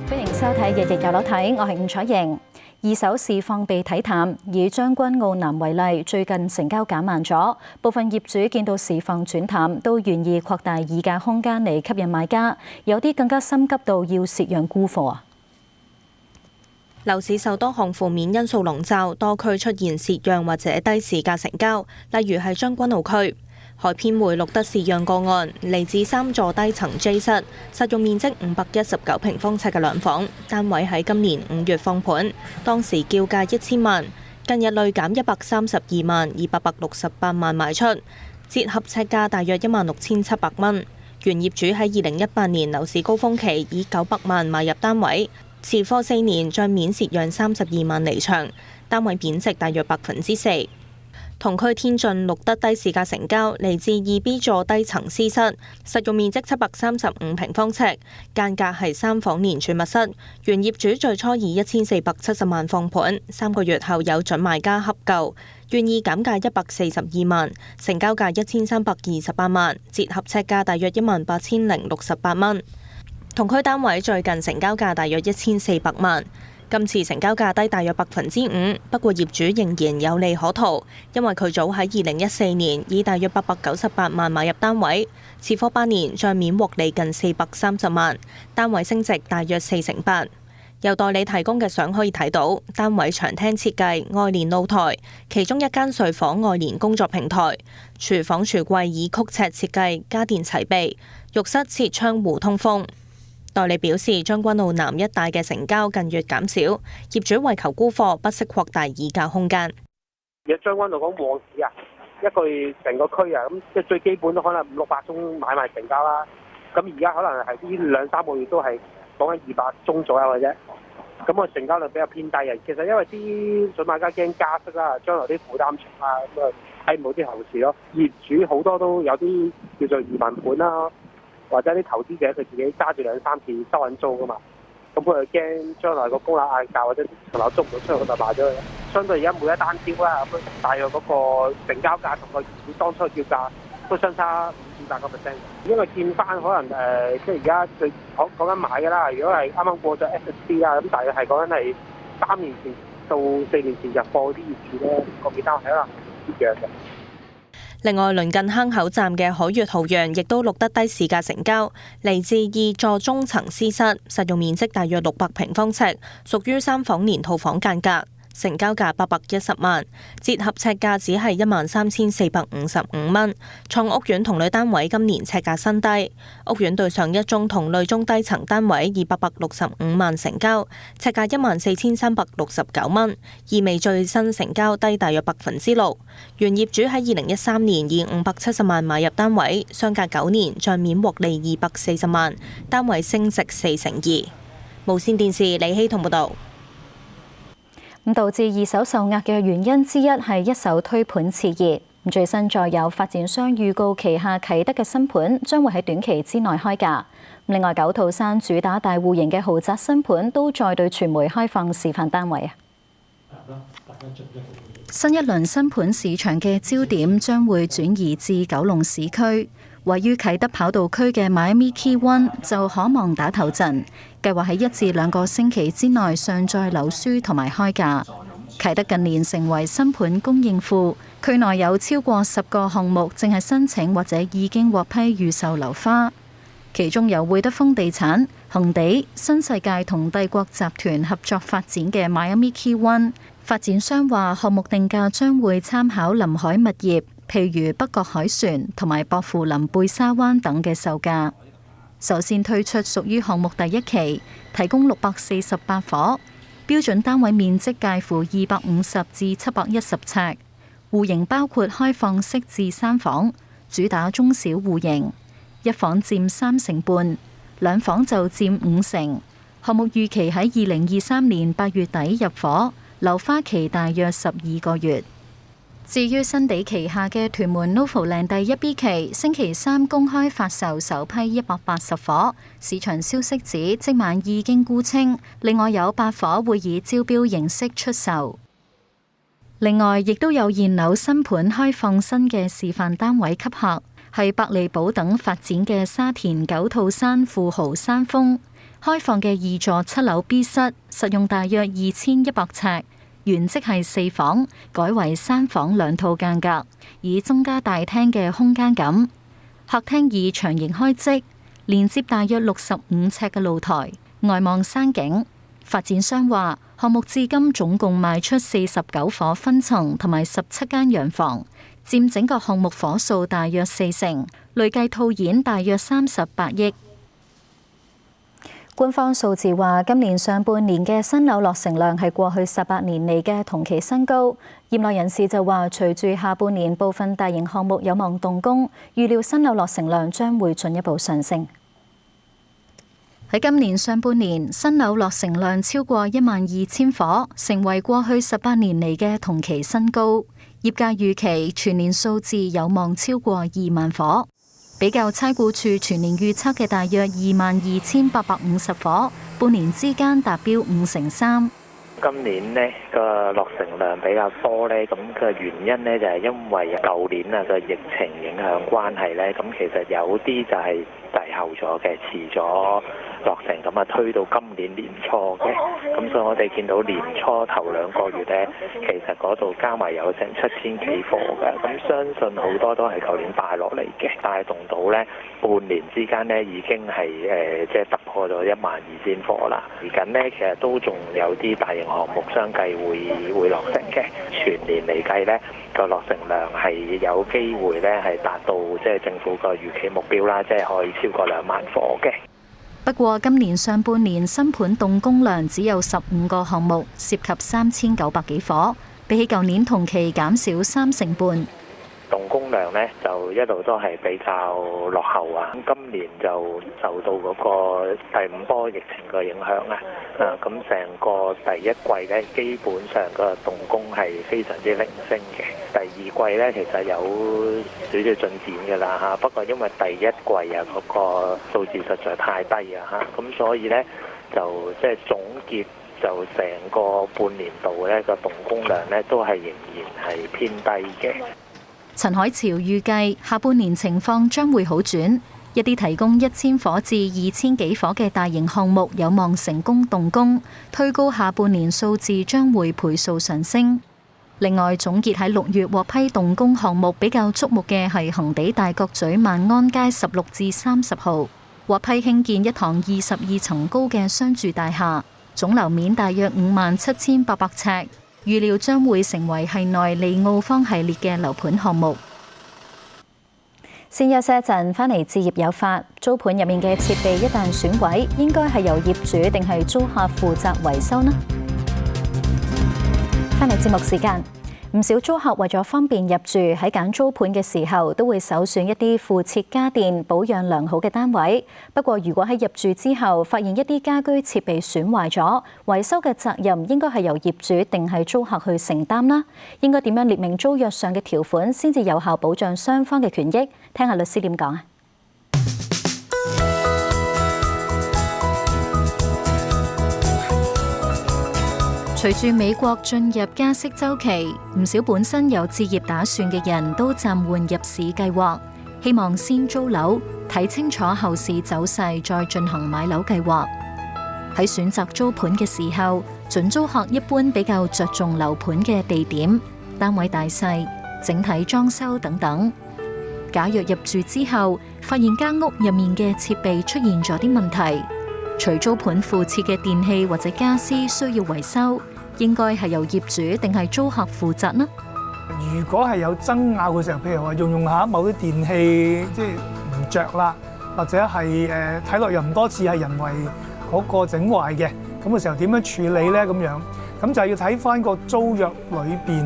歡迎收睇《日日有樓睇》，我係吳彩瑩。二手市況被睇淡，以將軍澳南為例，最近成交減慢咗，部分業主見到市況轉淡，都願意擴大議價空間嚟吸引買家，有啲更加心急到要蝕讓沽貨啊！樓市受多項負面因素籠罩，多區出現蝕讓或者低市價成交，例如係將軍澳區。海編會錄得蝕讓個案，嚟自3座低層 J 室，實用面積519平方尺嘅兩房單位，喺今年5月放盤，當時叫價1000萬，近日累減132萬268萬賣出，折合尺價大約16700蚊。原業主喺2018年樓市高峰期以900萬買入單位，持貨4年，帳面蝕讓32萬離場，單位貶值大約4%。同區天晉錄得低市價成交，嚟自2B 座低層 C 室，實用面積735平方尺，間隔係3房連住密室。原業主最初以1470萬放盤，3個月後有準買家洽購，願意減價142萬，成交價1328萬，折合尺價大約18068蚊。同區單位最近成交價大約1400萬。今次成交價低大約5%，不過業主仍然有利可圖，因為佢早喺2014年以大約898萬買入單位，持貨8年，帳面獲利近430萬，單位升值大約48%。由代理提供嘅相可以睇到，單位長廳設計，外連露台，其中一間睡房外連工作平台，廚房櫥櫃以曲尺設計，家電齊備，浴室設窗戶通風。代理表示，將軍澳南一帶嘅成交近月減少，業主為求沽貨，不惜擴大議價空間。而家將軍澳講旺市啊，一個月成個區啊，咁即係最基本都可能500-600宗買賣成交啦。咁而家可能係呢2-3個月都係講緊200宗左右嘅啫。咁個成交量比較偏低啊。其實因為啲準買家驚加息啦，將來啲負擔重啊，咁啊睇唔到啲後市咯。業主好多都有啲叫做移民盤啦。或者啲投資者佢自己揸住2-3次收緊租噶嘛，咁佢又驚將來個供樓壓價或者層樓租唔到出去，佢就賣咗佢。相對而家每一單標啦，咁大約嗰個成交價同個業主當初嘅叫價都相差500%。因為見翻可能即係而家最講緊買嘅啦，如果係啱啱過咗 SSD 啦，咁大約係講緊係3年前到4年前入貨啲業主咧，個幾單係可能一樣嘅。另外，鄰近坑口站嘅海悅豪陽亦都錄得低市價成交，嚟自2座中層 C 室，實用面積大約600平方尺，屬於3房連套房間隔，成交價810萬，折合尺價只係13455蚊，創屋苑同類單位今年尺價新低。屋苑對上一宗同類中低層單位以865萬成交，尺價14369蚊，意味最新成交低大約6%。原業主喺2013年以570萬買入單位，相隔9年，帳面獲利240萬，單位升值42%。無線電視李希彤報導。咁導致二手受壓嘅原因之一係一手推盤熾熱。最新再有發展商預告旗下啟德嘅新盤將會喺短期之內開價。另外9套山主打大戶型嘅豪宅新盤都再對傳媒開放示範單位啊！新一輪新盤市場嘅焦點將會轉移至九龍市區，位於啟德跑道區嘅 Miami Key One 就可望打頭陣，計劃喺1至2個星期之內上載樓書同埋開價。啟德近年成為新盤供應庫，區內有超過10個項目正係申請或者已經獲批預售樓花，其中有會德豐地產、恒地、新世界同帝國集團合作發展嘅 Miami Key One。發展商話項目定價將會參考臨海物業，譬如北角海船同埋薄扶林貝沙灣等嘅售價。首先推出屬於項目第1期，提供648伙，標準單位面積介乎250至710尺，戶型包括開放式至3房，主打中小戶型，1房佔3成半，2房就佔5成。項目預期喺2023年8月底入伙。樓花期大約12個月。至於新地旗下嘅屯門 Novoland 第1B 期，星期3公開發售首批180伙，市場消息指即晚已經沽清，另外有8伙會以招標形式出售。另外，亦都有現樓新盤開放新嘅示範單位吸客，係百利寶等發展嘅沙田9套山富豪山峰。開放嘅2座7樓 B 室實用大約2100尺，原則係4房，改為3房2套間隔，以增加大廳嘅空間感。客廳以長形開積，連接大約65尺嘅露台，外望山景。發展商話，項目至今總共賣出49伙分層同埋17間洋房，佔整個項目伙數大約40%，累計套現大約38億。官方數字話，今年上半年嘅新樓落成量係過去18年嚟嘅同期新高。業內人士就話，隨住下半年部分大型項目有望動工，預料新樓落成量將會進一步上升。喺今年上半年，新樓落成量超過12000伙，成為過去18年嚟嘅同期新高。業界預期全年數字有望超過2萬伙。比較差估處全年預測嘅大約22850伙，半年之間達標53%。今年呢個落成量比較多呢，咁嘅原因呢就係因為舊年啊個疫情影響關係呢，咁其實有啲就係滯後咗嘅，遲咗落成，咁啊推到今年年初嘅，咁所以我哋見到年初頭2個月呢，其實嗰度加埋有成7000幾伙嘅，咁相信好多都係舊年帶落嚟嘅，帶動到呢半年之間呢已經係即係突破咗12000伙啦。而緊呢其實都仲有啲大型項目相繼會落成嘅，全年嚟計呢個落成量係有機會呢係達到即係政府個預期目標啦，即係可以超過2萬伙嘅。不過今年上半年新盤動工量只有15個項目，涉及3900幾伙，比起舊年同期減少3成半。動工量呢就一路都係比較落後啊！今年就受到嗰個第5波疫情嘅影響啊，咁成個第一季呢，基本上個動工係非常之零星嘅。第二季呢，其實有少少進展㗎啦嚇，不過因為第一季啊嗰個數字實在太低啊嚇，咁所以呢就即係總結就成個半年度呢個動工量呢都係仍然係偏低嘅。陳海潮預計下半年情況將會好轉，一啲提供1000伙至2000幾伙嘅大型項目有望成功動工，推高下半年數字將會倍數上升。另外，總結喺6月獲批動工項目比較矚目嘅係恒地大角咀萬安街16至30號，獲批興建一幢22層高嘅商住大廈，總樓面大約57800尺。預料將會成為系內利奧坊系列嘅樓盤項目。先休息一陣，返嚟置業有法。租盤入面嘅設備一旦損毀，應該係由業主定係租客負責維修呢？返嚟節目時間。唔少租客為咗方便入住，喺揀租盤嘅時候都會首選一啲附設家電、保養良好嘅單位。不過，如果喺入住之後發現一啲家居設備損壞咗，維修嘅責任應該係由業主定係租客去承擔啦？應該點樣列明租約上嘅條款，先至有效保障雙方嘅權益？聽下律師點講啊！隨住美國進入加息週期，唔少本身有置業打算嘅人都暫緩入市計劃，希望先租樓，睇清楚後市走勢，再進行買樓計劃。喺選擇租盤嘅時候，準租客一般比較着重樓盤嘅地點、單位大細、整體裝修等等。假若入住之後，發現間屋入面嘅設備出現咗啲問題，除租盤附設嘅電器或者家私需要維修，應該係由業主定係租客負責呢？如果係有爭拗嘅時候，譬如話用下某啲電器即係唔着啦，或者係睇落又唔多似係人為嗰個整壞嘅，咁嘅時候點樣處理咧？咁就係要睇翻個租約裏邊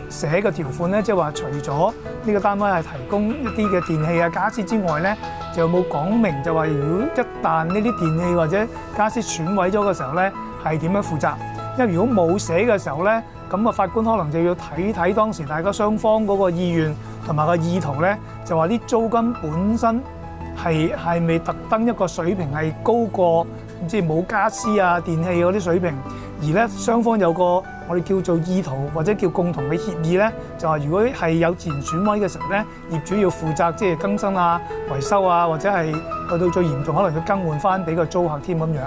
寫嘅條款咧，即係話除咗呢個單位係提供一啲嘅電器啊、家私之外咧，就有冇講明就話如果一旦呢啲電器或者家私損毀咗嘅時候咧，係點樣負責？因為如果冇寫嘅時候咧，咁法官可能就要睇當時大家雙方嗰個意願同埋個意圖咧，就話啲租金本身係咪特登一個水平係高過即係冇家私啊、電器嗰啲水平，而咧雙方有個我哋叫做意圖或者叫共同嘅協議咧，就係如果係有自然損毀嘅時候咧，業主要負責即係更新啊、維修啊，或者係去到最嚴重可能要更換翻俾個租客添咁樣。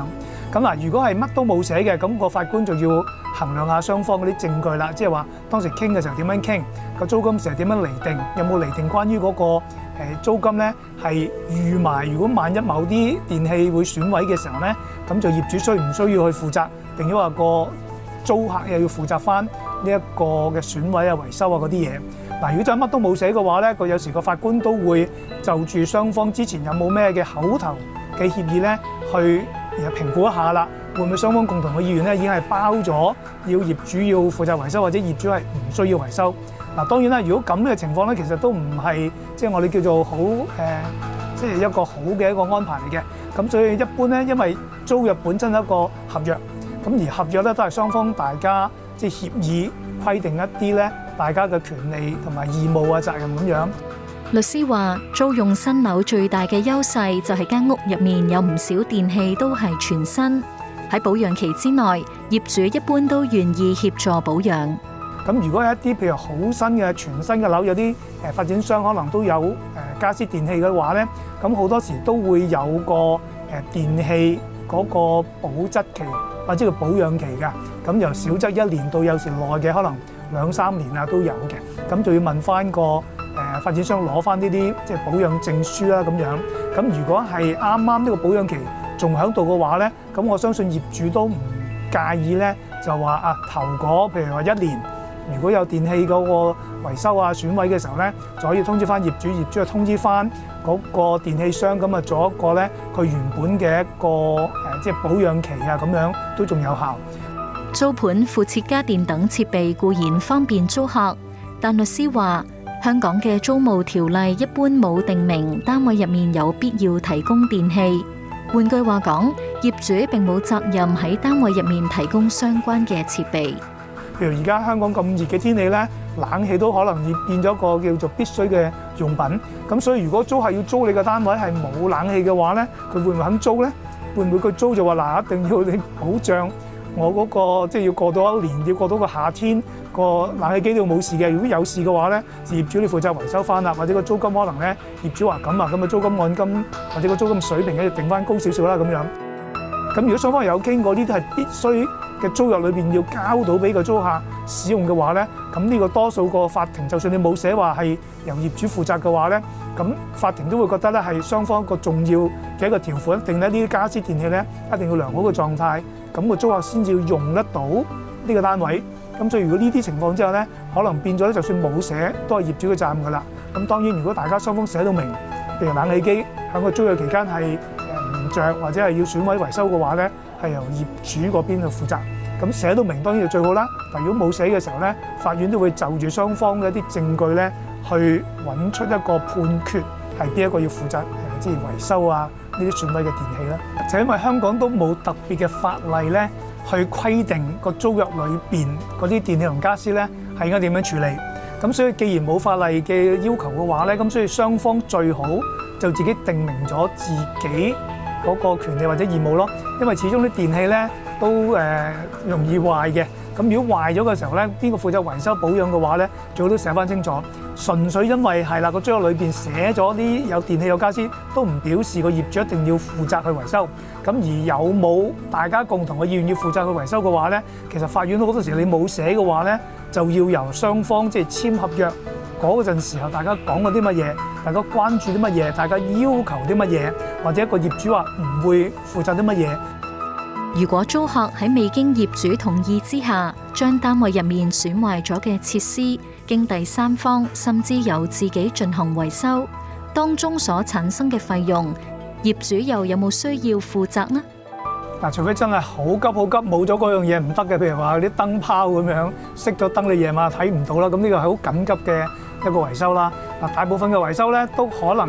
咁嗱，如果係乜都冇寫嘅，咁個法官就要衡量下雙方嗰啲證據啦，即係話當時傾嘅時候點樣傾，個租金時係點樣釐定，有冇釐定關於嗰個租金咧係預埋，如果萬一某啲電器會損毀嘅時候咧，咁就業主需唔需要去負責，定咗話個租客又要負責翻呢一個嘅損毀啊、維修啊嗰啲嘢。嗱，如果真係乜都冇寫嘅話咧，有時個法官都會就住雙方之前有冇咩嘅口頭嘅協議咧，去評估一下啦，會唔會雙方共同嘅意願咧已經係包咗要業主要負責維修，或者業主係唔需要維修。嗱，當然啦，如果咁嘅情況咧，其實都唔係即係我哋叫做好即係一個好嘅一個安排嚟嘅。咁所以一般咧，因為租約本身係一個合約，咁而合約咧都係雙方大家即係協議規定一啲咧大家嘅權利同埋義務啊責任咁樣。律師話：租用新樓最大嘅優勢就係間屋入面有唔少電器都係全新，喺保養期之內，業主一般都願意協助保養。咁如果係一啲譬如好新嘅全新嘅樓，有啲發展商可能都有家私電器嘅話咧，咁好多時都會有個電器嗰個保質期或者個保養期㗎。咁由少則1年到有時耐嘅可能2、3年啊都有嘅。咁就要問翻個發展商攞翻呢啲即係保養證書啦咁樣。咁如果係啱啱呢個保養期仲喺度嘅話咧，咁我相信業主都唔介意咧，就話啊頭嗰譬如話1年。如果有電器嗰個維修啊損毀嘅時候咧，就可以通知翻業主，業主就通知翻嗰個電器商，咁啊做一個咧佢原本嘅一個即係保養期啊，咁樣都仲有效。租盤附設家電等設備固然方便租客，但律師話香港嘅租務條例一般冇定明單位入面有必要提供電器。換句話講，業主並冇責任喺單位入面提供相關嘅設備。譬如而家香港咁熱嘅天氣咧，冷氣都可能要變咗個叫做必須嘅用品。咁所以如果租客要租你嘅單位係冇冷氣嘅話咧，佢會唔會肯租咧？會唔會佢租就話嗱，一定要你保障我嗰個即係要過到1年，要過到個夏天個冷氣機都冇事嘅。如果有事嘅話咧，業主你負責維修翻啦，或者個租金可能咧業主話咁啊，咁啊租金按金或者個租金水平咧要定翻高少少啦咁樣。咁如果雙方有傾過呢啲係必須嘅租約裏邊要交到俾個租客使用嘅話咧，咁呢個多數個法庭就算你冇寫話係由業主負責嘅話咧，咁法庭都會覺得咧係雙方一個重要嘅一個條款，定咧呢啲家私電器咧一定要良好嘅狀態，咁個租客先至要用得到呢個單位。咁所以如果呢啲情況之下咧，可能變咗咧就算冇寫都係業主嘅責任㗎啦。咁當然如果大家雙方寫到明，譬如冷氣機喺個租約期間係唔着或者係要損毀維修嘅話咧，係由業主嗰邊去負責。咁寫到明當然就最好啦。但如果冇寫嘅時候咧，法院都會就住雙方嘅一啲證據咧，去揾出一個判決係邊一個要負責即係維修啊呢啲損毀嘅電器啦。就因為香港都冇特別嘅法例咧，去規定個租約裏邊嗰啲電器同家私咧係應該點樣處理。咁所以既然冇法例嘅要求嘅話咧，咁所以雙方最好就自己定明咗自己嗰個權利或者義務咯。因為始終啲電器咧都容易壞嘅。咁如果壞咗嘅時候咧，邊個負責維修保養嘅話咧，最好都寫翻清楚。純粹因為係啦，個租約裏邊寫咗啲有電器有家私，都唔表示個業主一定要負責去維修。咁而有冇大家共同嘅意願要負責去維修嘅話咧，其實法院好多時你冇寫嘅話咧，就要由雙方即係簽合約嗰陣時候，大家講過啲乜嘢，大家關注啲乜嘢，大家要求啲乜嘢，或者一個業主話唔會負責啲乜嘢。如果租客喺未經業主同意之下，將單位入面損壞咗嘅設施經第三方甚至由自己進行維修，當中所產生嘅費用，業主又有冇需要負責呢？嗱，除非真係好急好急，冇咗嗰樣嘢唔得嘅，譬如話啲燈泡咁樣熄咗燈，你夜晚睇唔到啦，咁呢個係好緊急嘅一個維修啦。嗱，大部分嘅維修咧都可能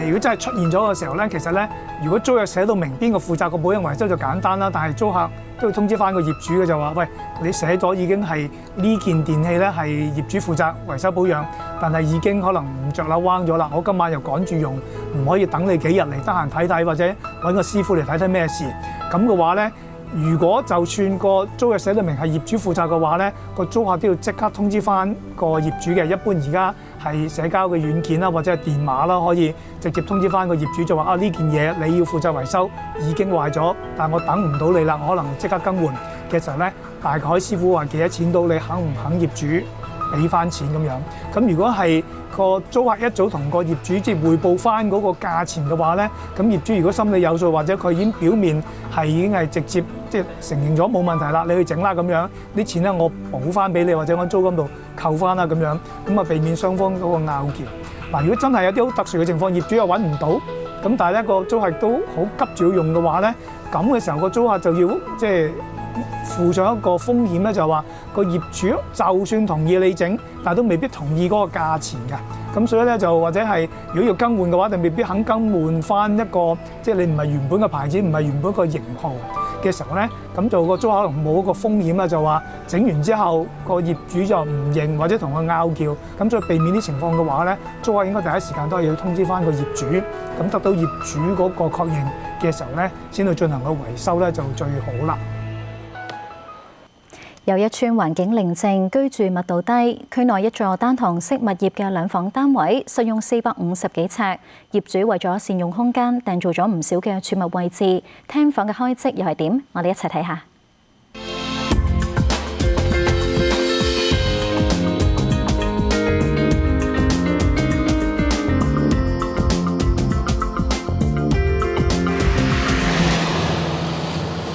如果真係出現咗嘅時候咧，其實咧如果租約寫到明邊個負責個保養維修就簡單啦，但係租客都要通知翻個業主嘅，就話喂，你寫咗已經係呢件電器咧係業主負責維修保養，但係已經可能唔着樓彎咗啦，我今晚又趕住用，唔可以等你幾日嚟得閒睇睇，或者揾個師傅嚟睇睇咩事。咁嘅話咧，如果就算個租約寫到明係業主負責嘅話咧，個租客都要即刻通知翻個業主嘅。一般而家係社交嘅軟件啦，或者係電話啦，可以直接通知翻個業主，就話啊，呢件嘢你要負責維修，已經壞咗，但我等唔到你啦，我可能即刻更換嘅時候咧，大概師傅話幾多錢到，你肯唔肯業主俾翻錢咁樣。咁如果係個租客一早同個業主即係匯報翻嗰個價錢嘅話咧，咁業主如果心裏有數，或者佢已經表面係已經係直接即係承認咗冇問題啦，你去整啦咁樣，啲錢咧我補翻俾你，或者我租金度扣翻啦咁樣，咁啊避免雙方嗰個拗撬。嗱，如果真係有啲好特殊嘅情況，業主又揾唔到，咁但係咧個租客都好急住要用嘅話咧，咁嘅時候個租客就要即係負上一個風險咧，就係話個業主就算同意你整，但係都未必同意嗰個價錢㗎。咁所以咧就或者係如果要更換嘅話，就未必肯更換翻一個即係你唔係原本嘅牌子，唔係原本個型號嘅時候咧，咁就個租客可能冇一個風險啦，就話整完之後個業主就唔認或者同佢拗撬，咁所以避免啲情況嘅話咧，租客應該第一時間都係要通知翻個業主，咁得到業主嗰個確認嘅時候咧，先去進行個維修咧就最好啦。又一村環境寧靜，居住密度低，區內一座單幢式物業嘅兩房單位，實用450幾尺。業主為咗善用空間，訂做咗唔少嘅儲物位置。廳房嘅開則又係點？我哋一齊睇下。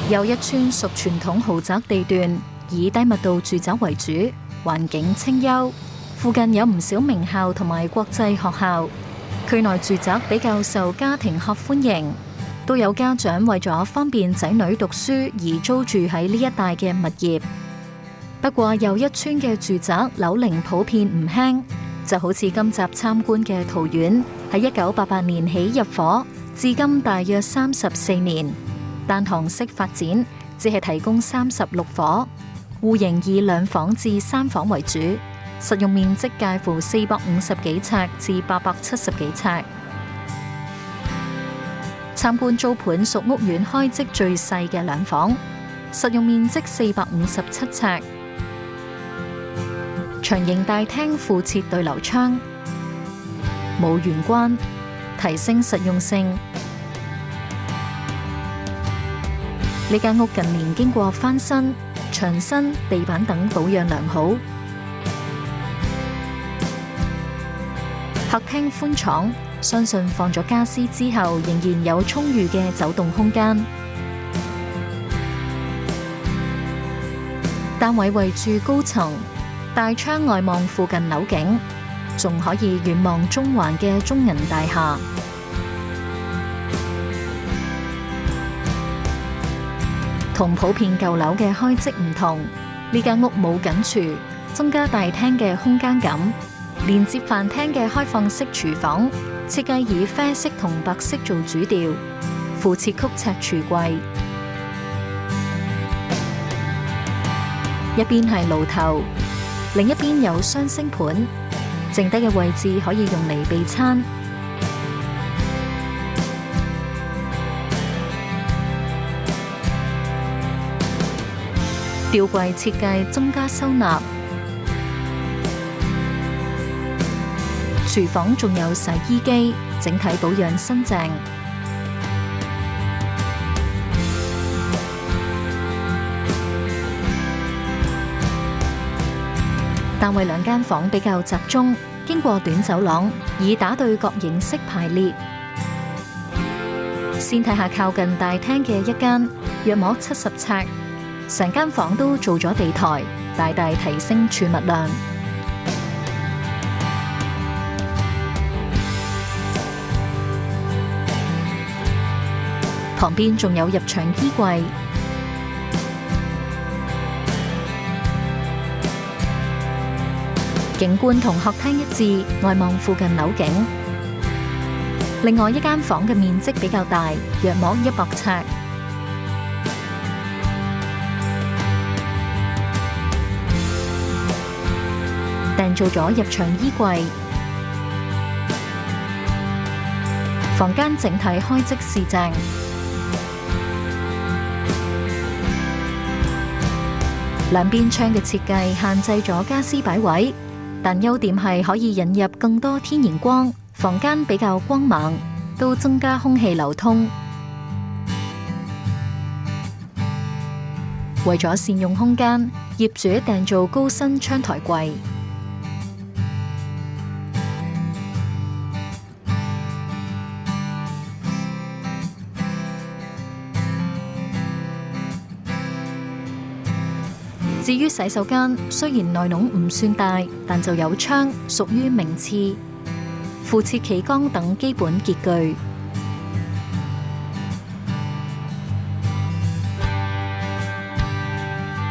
又一村屬傳統豪宅地段，以低密度住宅為主，環境清幽，附近有唔少名校同埋國際學校。區內住宅比較受家庭客歡迎，都有家長為咗方便仔女讀書而租住喺呢一帶嘅物業。不過又一村嘅住宅樓齡普遍唔輕，就好似今集參觀嘅桃苑，喺1988年起入伙，至今大約34年。單幢式發展，只係提供36伙，戶型以2房至3房為主，實用面積介乎450幾尺至870幾尺。參觀租盤屬屋苑開則最細嘅2房，實用面積457尺，長形大廳附設對流窗，冇玄關，提升實用性。呢間屋近年經過翻新、牆身、地板等保養良好。客廳寬敞，相信放咗家私之後，仍然有充裕嘅走動空間。單位位處高層，大窗外望附近樓景，仲可以遠望中環嘅中銀大廈。同普遍舊樓嘅開則唔同，呢間屋冇緊廚，增加大廳嘅空間感。連接飯廳嘅開放式廚房，設計以啡色同白色做主調，附設曲尺櫥櫃。一邊係爐頭，另一邊有雙星盤，剩低嘅位置可以用嚟備餐。吊櫃設計增加收納，廚房仲有洗衣機，整體保養新淨。單位2間房比較集中，經過短走廊，以打對角形式排列。先睇下靠近大廳嘅一間，約莫70尺。成間房都做咗地台，大大提升儲物量。旁邊仲有入牆衣櫃，景觀同客廳一致，外望附近樓景。另外一間房嘅面積比較大，約莫100尺。訂做咗入場衣櫃。房間整體開即是正，兩邊窗嘅設計限制咗家私擺位，但優點係可以引入更多天然光，房間比較光猛，都增加空氣流通。為咗善用空間，業主訂做高身窗台櫃。至於洗手間，雖然內籠唔算大，但就有窗，屬於名廁，附設企缸等基本潔具。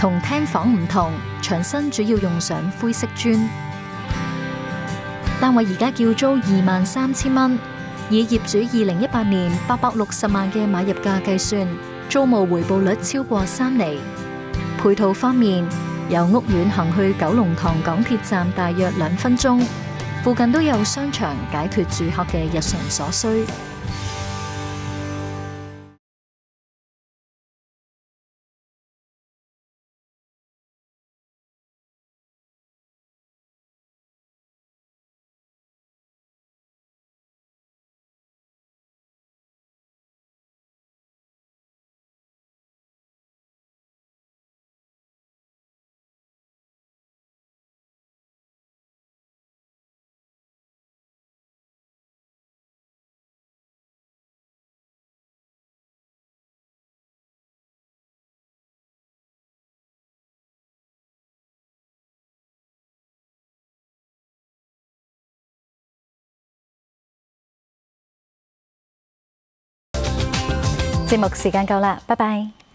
同廳房唔同，牆身主要用上灰色磚。單位而家叫租23,000蚊，以業主2018年860萬嘅買入價計算，租務回報率超過3厘。配套方面，由屋苑行去九龍塘港鐵站大約2分鐘，附近都有商場，解決住客嘅日常所需。節目時間夠啦，拜拜。